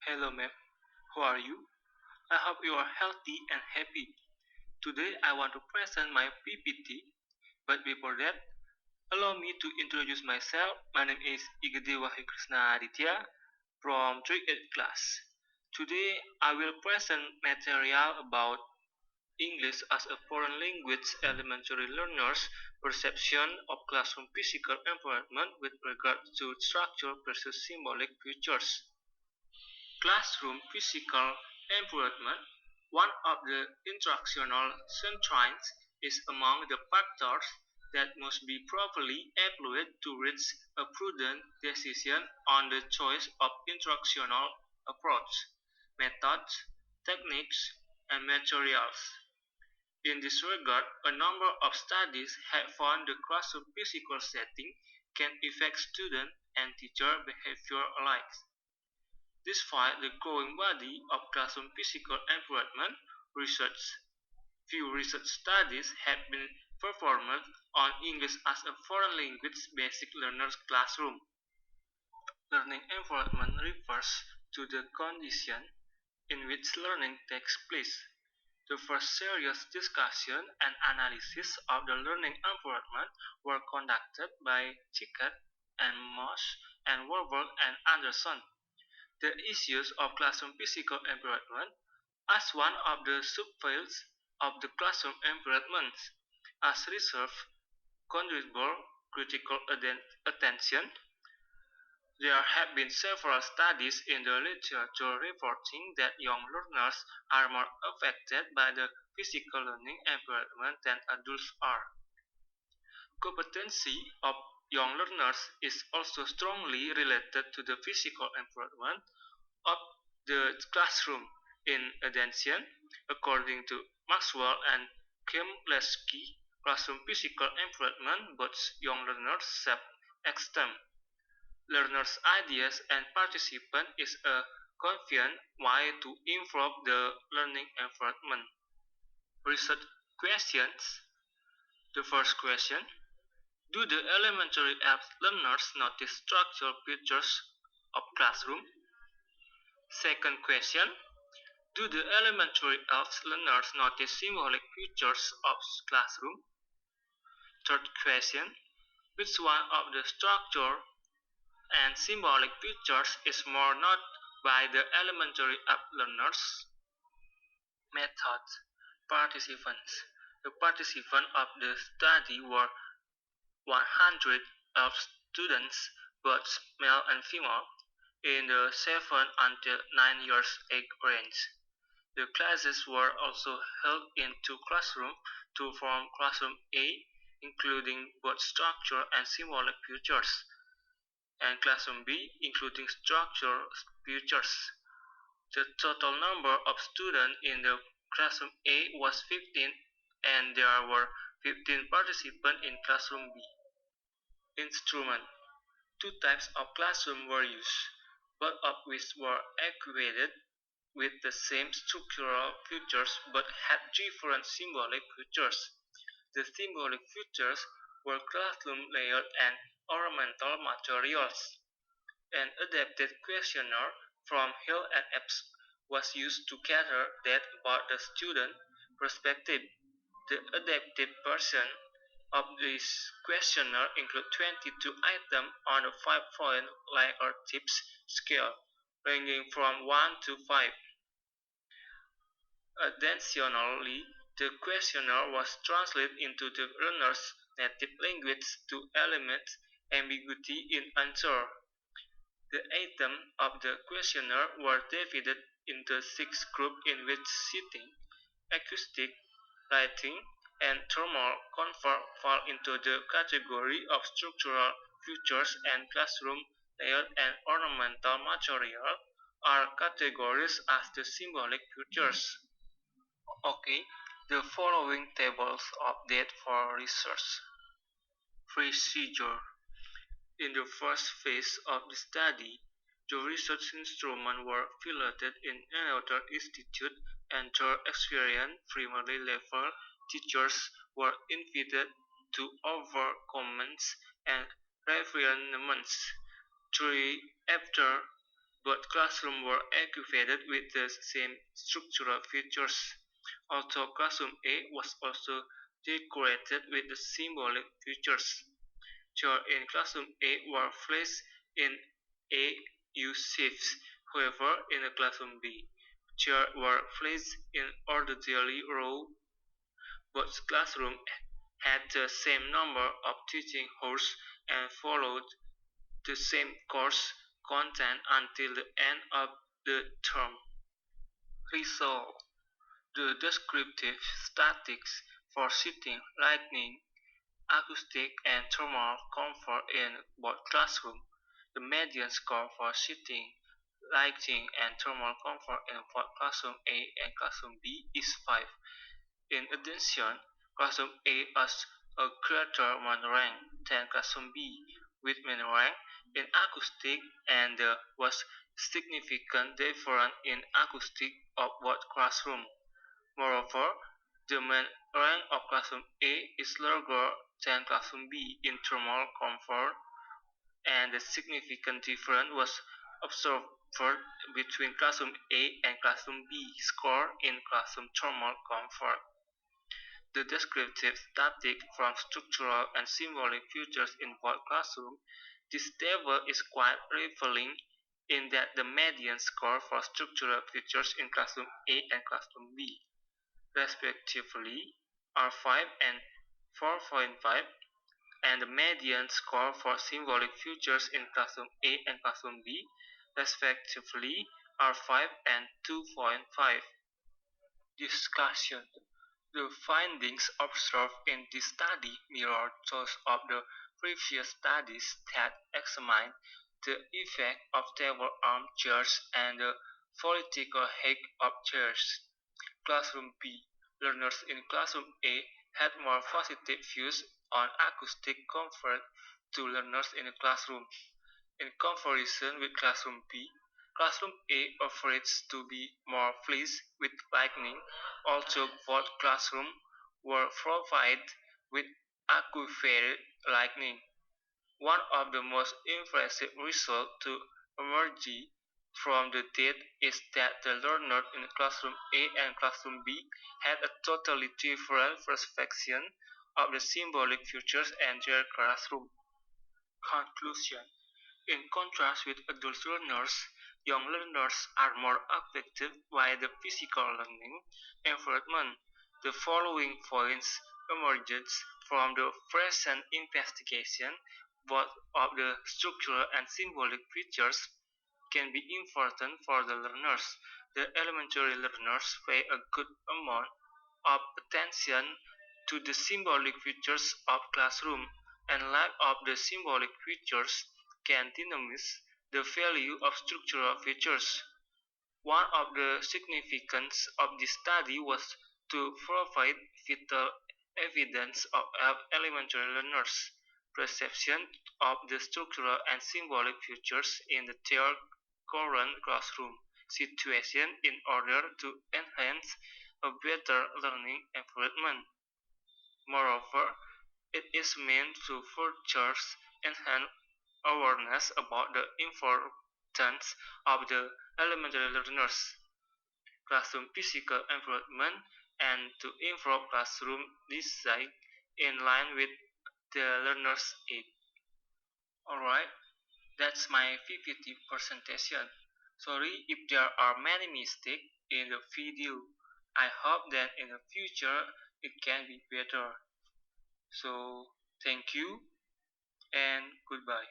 Hello, ma'am. How are you? I hope you are healthy and happy. Today, I want to present my PPT, but before that, allow me to introduce myself. My name is Igede Wahyu Krishna Aditya from 3 class. Today, I will present material about English as a foreign language elementary learners' perception of classroom physical environment with regard to structure versus symbolic features. Classroom physical environment, one of the instructional constraints, is among the factors that must be properly evaluated to reach a prudent decision on the choice of instructional approach, methods, techniques, and materials. In this regard, a number of studies have found the classroom physical setting can affect student and teacher behavior alike. Despite the growing body of classroom physical environment research, few research studies have been performed on English as a foreign language basic learners classroom. Learning environment refers to the condition in which learning takes place. The first serious discussion and analysis of the learning environment were conducted by Chickett and Moss and Warburg and Anderson. The issues of classroom physical environment as one of the subfields of the classroom environment as reserved considerable critical attention. There have been several studies in the literature reporting that young learners are more affected by the physical learning environment than adults are. Competency of young learners is also strongly related to the physical environment of the classroom. In addition, according to Maxwell and Kemleski, classroom physical environment boosts young learners' self-esteem. Learners' ideas and participation is a convenient way to improve the learning environment. Research questions. The first question: do the elementary learners notice structural features of classroom? Second question: do the elementary learners notice symbolic features of classroom? Third question: which one of the structure and symbolic features is more noted by the elementary learners? Method: participants. The participants of the study were 100 of students, both male and female, in the 7 until 9 years age range. The classes were also held in two classrooms to form Classroom A, including both structure and symbolic features, and Classroom B, including structural features. The total number of students in the Classroom A was 15, and there were 15 participants in Classroom B. Instrument: two types of classroom were used, both of which were equipped with the same structural features but had different symbolic features. The symbolic features were classroom layout and ornamental materials. An adapted questionnaire from Hill and Epps was used to gather data about the student perspective. The adapted version of this questionnaire includes 22 items on a 5-point Likert tips scale, ranging from 1 to 5. Additionally, the questionnaire was translated into the learner's native language to eliminate ambiguity in answer. The items of the questionnaire were divided into 6 groups in which seating, acoustic, lighting, and thermal comfort fall into the category of structural features, and classroom layout and ornamental material are categorized as the symbolic features. Okay, the following tables of data for research. Procedure: in the first phase of the study, the research instruments were piloted in another institute, and their experienced primary level teachers were invited to offer comments and refinements. 3. After Both classrooms were equipped with the same structural features, although Classroom A was also decorated with the symbolic features. Chairs in Classroom A were placed in A U shapes. However, in Classroom B, chairs were placed in orderly rows. Both classrooms had the same number of teaching hours and followed the same course content until the end of the term. Result: the descriptive statistics for seating, lighting, acoustic, and thermal comfort in both classrooms. The median score for seating, lighting, and thermal comfort in both Classroom A and Classroom B is 5. In addition, Classroom A has a greater main rank than Classroom B, with main rank in acoustic and there was significant difference in acoustic of both classrooms. Moreover, the main rank of Classroom A is larger than Classroom B in thermal comfort, and the significant difference was observed between Classroom A and Classroom B score in classroom thermal comfort. The descriptive statistics from structural and symbolic features in both classrooms. This table is quite revealing in that the median score for structural features in Classroom A and Classroom B, respectively, are 5 and 4.5, and the median score for symbolic features in Classroom A and Classroom B, respectively, are 5 and 2.5. Discussion: the findings observed in this study mirror those of the previous studies that examined the effect of table armchairs and the political height of chairs. Classroom B: learners in Classroom A had more positive views on acoustic comfort to learners in Classroom. In comparison with Classroom B, Classroom A appears to be more pleased with lighting, although both classrooms were provided with adequate lighting. One of the most impressive results to emerge from the data is that the learners in Classroom A and Classroom B had a totally different perception of the symbolic features in their classroom. Conclusion: in contrast with adult learners, young learners are more affected by the physical learning environment. The following points emerged from the present investigation. Both of the structural and symbolic features can be important for the learners. The elementary learners pay a good amount of attention to the symbolic features of classroom, and lack of the symbolic features can diminish the value of structural features. One of the significance of this study was to provide vital evidence of elementary learners' perception of the structural and symbolic features in their current classroom situation in order to enhance a better learning environment. Moreover, it is meant to further enhance awareness about the importance of the elementary learners' classroom physical environment and to improve classroom design in line with the learner's age. Alright, that's my PPT presentation. Sorry if there are many mistakes in the video. I hope that in the future it can be better. So, thank you and goodbye.